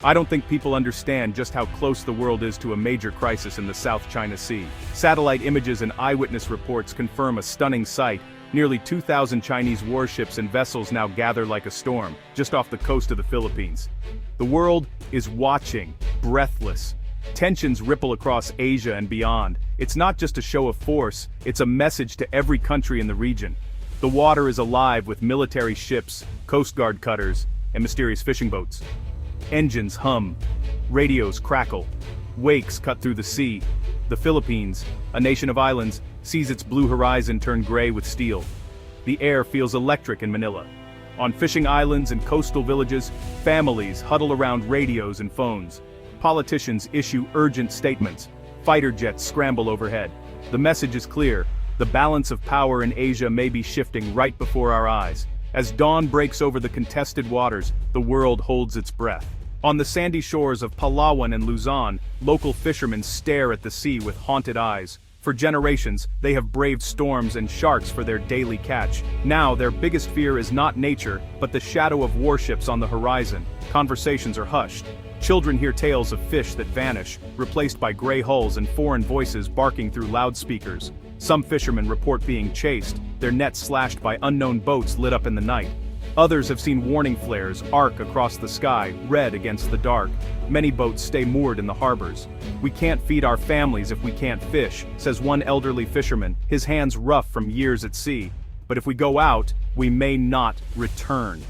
I don't think people understand just how close the world is to a major crisis in the South China Sea. Satellite images and eyewitness reports confirm a stunning sight. Nearly 2,000 Chinese warships and vessels now gather like a storm, just off the coast of the Philippines. The world is watching, breathless. Tensions ripple across Asia and beyond. It's not just a show of force, it's a message to every country in the region. The water is alive with military ships, Coast Guard cutters, and mysterious fishing boats. Engines hum, radios crackle, wakes cut through the sea. The Philippines, a nation of islands, sees its blue horizon turn gray with steel. The air feels electric in Manila. On fishing islands and coastal villages, families huddle around radios and phones. Politicians issue urgent statements. Fighter jets scramble overhead. The message is clear: the balance of power in Asia may be shifting right before our eyes. As dawn breaks over the contested waters, the world holds its breath. On the sandy shores of Palawan and Luzon, local fishermen stare at the sea with haunted eyes. For generations, they have braved storms and sharks for their daily catch. Now, their biggest fear is not nature, but the shadow of warships on the horizon. Conversations are hushed. Children hear tales of fish that vanish, replaced by gray hulls and foreign voices barking through loudspeakers. Some fishermen report being chased, their nets slashed by unknown boats lit up in the night. Others have seen warning flares arc across the sky, red against the dark. Many boats stay moored in the harbors. "We can't feed our families if we can't fish," says one elderly fisherman, his hands rough from years at sea. "But if we go out, we may not return."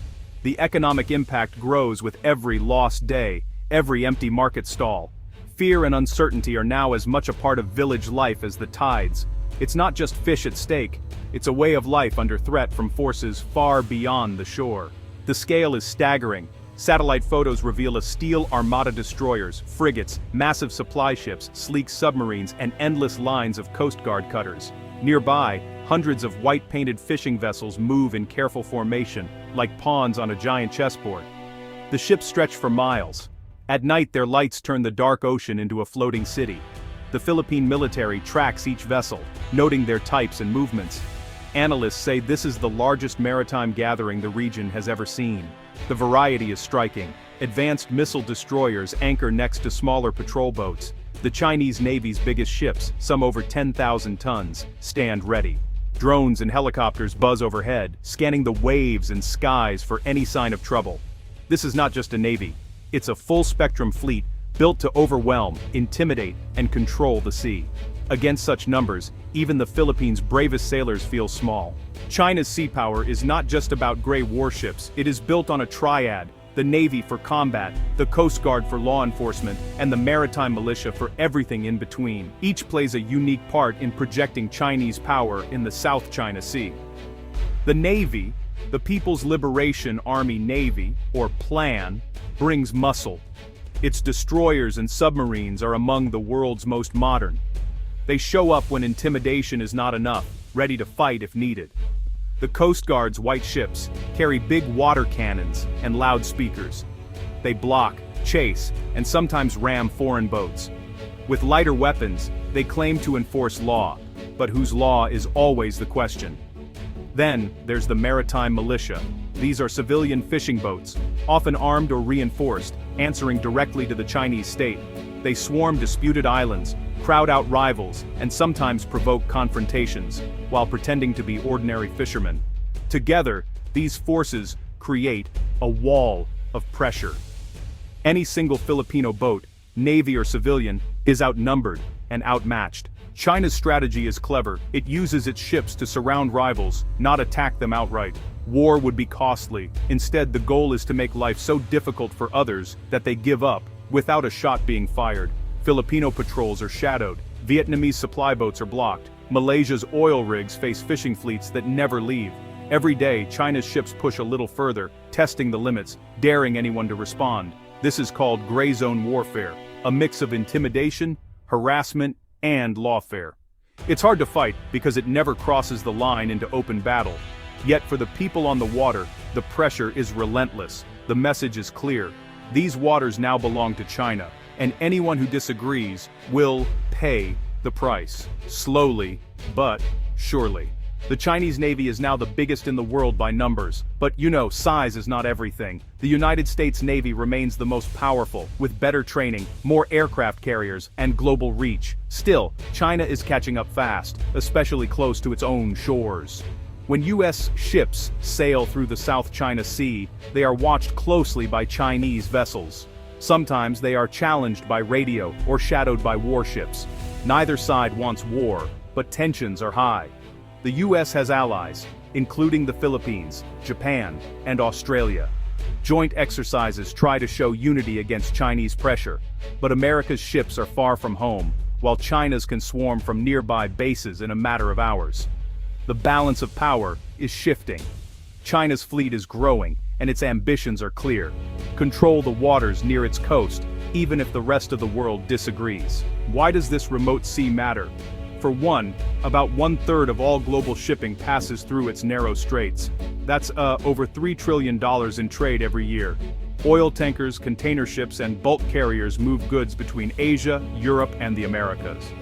The economic impact grows with every lost day, every empty market stall. Fear and uncertainty are now as much a part of village life as the tides. It's not just fish at stake, it's a way of life under threat from forces far beyond the shore. The scale is staggering. Satellite photos reveal a steel armada destroyers, frigates, massive supply ships, sleek submarines, and endless lines of Coast Guard cutters. Nearby, hundreds of white-painted fishing vessels move in careful formation, like pawns on a giant chessboard. The ships stretch for miles. At night, their lights turn the dark ocean into a floating city. The Philippine military tracks each vessel, noting their types and movements. Analysts say this is the largest maritime gathering the region has ever seen. The variety is striking. Advanced missile destroyers anchor next to smaller patrol boats. The Chinese Navy's biggest ships, some over 10,000 tons, stand ready. Drones and helicopters buzz overhead, scanning the waves and skies for any sign of trouble. This is not just a navy. It's a full-spectrum fleet built to overwhelm, intimidate, and control the sea. Against such numbers, even the Philippines' bravest sailors feel small. China's sea power is not just about gray warships, it is built on a triad: the Navy for combat, the Coast Guard for law enforcement, and the maritime militia for everything in between. Each plays a unique part in projecting Chinese power in the South China Sea. The Navy, the People's Liberation Army Navy, or PLAN, brings muscle. Its destroyers and submarines are among the world's most modern. They show up when intimidation is not enough, ready to fight if needed. The Coast Guard's white ships carry big water cannons and loudspeakers. They block, chase, and sometimes ram foreign boats. With lighter weapons, they claim to enforce law, but whose law is always the question. Then, there's the maritime militia. These are civilian fishing boats, often armed or reinforced, answering directly to the Chinese state. They swarm disputed islands, crowd out rivals, and sometimes provoke confrontations, while pretending to be ordinary fishermen. Together, these forces create a wall of pressure. Any single Filipino boat, Navy or civilian, is outnumbered and outmatched. China's strategy is clever. It uses its ships to surround rivals, not attack them outright. War would be costly. Instead, the goal is to make life so difficult for others that they give up, without a shot being fired. Filipino patrols are shadowed. Vietnamese supply boats are blocked. Malaysia's oil rigs face fishing fleets that never leave. Every day, China's ships push a little further, testing the limits, daring anyone to respond. This is called gray zone warfare, a mix of intimidation, harassment, and lawfare. It's hard to fight because it never crosses the line into open battle. Yet for the people on the water, the pressure is relentless. The message is clear. These waters now belong to China, and anyone who disagrees will pay the price. Slowly, but surely. The Chinese Navy is now the biggest in the world by numbers, but size is not everything. The United States Navy remains the most powerful, with better training, more aircraft carriers, and global reach. Still, China is catching up fast, especially close to its own shores. When U.S. ships sail through the South China Sea, they are watched closely by Chinese vessels. Sometimes they are challenged by radio or shadowed by warships. Neither side wants war, but tensions are high. The U.S. has allies, including the Philippines, Japan, and Australia. Joint exercises try to show unity against Chinese pressure, but America's ships are far from home, while China's can swarm from nearby bases in a matter of hours. The balance of power is shifting. China's fleet is growing, and its ambitions are clear. Control the waters near its coast, even if the rest of the world disagrees. Why does this remote sea matter? For one, about 1/3 of all global shipping passes through its narrow straits. That's over $3 trillion in trade every year. Oil tankers, container ships, and bulk carriers move goods between Asia, Europe, and the Americas.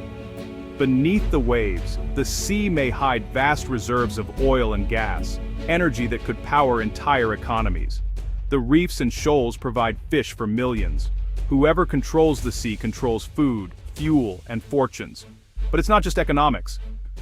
Beneath the waves, the sea may hide vast reserves of oil and gas, energy that could power entire economies. The reefs and shoals provide fish for millions. Whoever controls the sea controls food, fuel, and fortunes. But it's not just economics.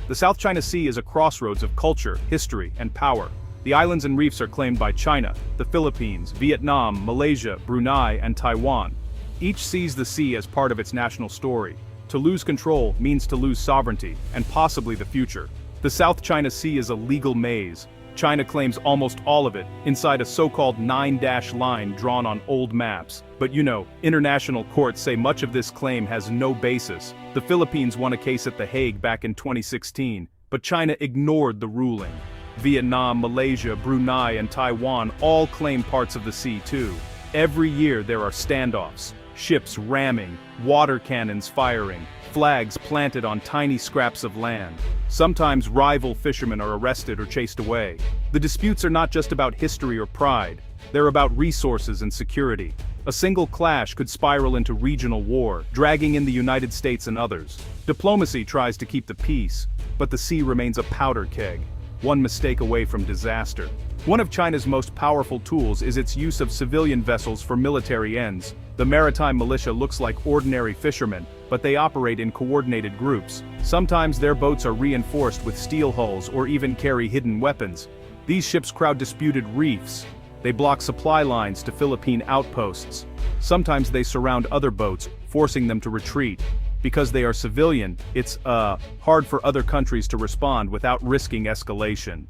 The South China Sea is a crossroads of culture, history, and power. The islands and reefs are claimed by China, the Philippines, Vietnam, Malaysia, Brunei, and Taiwan. Each sees the sea as part of its national story. To lose control means to lose sovereignty, and possibly the future. The South China Sea is a legal maze. China claims almost all of it, inside a so-called 9-dash line drawn on old maps. But international courts say much of this claim has no basis. The Philippines won a case at The Hague back in 2016, but China ignored the ruling. Vietnam, Malaysia, Brunei, and Taiwan all claim parts of the sea too. Every year there are standoffs, ships ramming, water cannons firing, flags planted on tiny scraps of land. Sometimes rival fishermen are arrested or chased away. The disputes are not just about history or pride, they're about resources and security. A single clash could spiral into regional war, dragging in the United States and others. Diplomacy tries to keep the peace, but the sea remains a powder keg, one mistake away from disaster. One of China's most powerful tools is its use of civilian vessels for military ends. The maritime militia looks like ordinary fishermen, but they operate in coordinated groups. Sometimes their boats are reinforced with steel hulls or even carry hidden weapons. These ships crowd disputed reefs. They block supply lines to Philippine outposts. Sometimes they surround other boats, forcing them to retreat. Because they are civilian, it's hard for other countries to respond without risking escalation.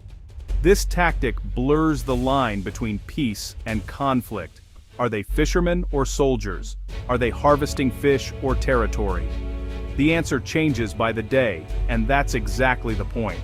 This tactic blurs the line between peace and conflict. Are they fishermen or soldiers? Are they harvesting fish or territory? The answer changes by the day, and that's exactly the point.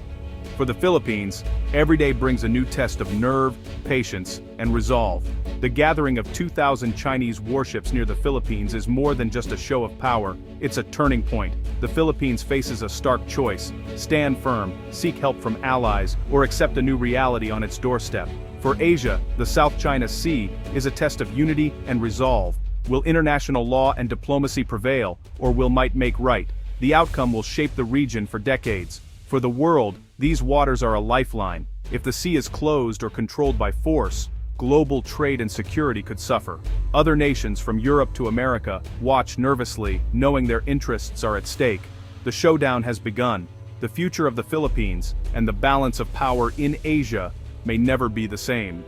For the Philippines, every day brings a new test of nerve, patience, and resolve. The gathering of 2,000 Chinese warships near the Philippines is more than just a show of power, it's a turning point. The Philippines faces a stark choice: stand firm, seek help from allies, or accept a new reality on its doorstep. For Asia, the South China Sea is a test of unity and resolve. Will international law and diplomacy prevail, or will might make right? The outcome will shape the region for decades. For the world, these waters are a lifeline. If the sea is closed or controlled by force, global trade and security could suffer. Other nations from Europe to America watch nervously, knowing their interests are at stake. The showdown has begun. The future of the Philippines, and the balance of power in Asia, may never be the same.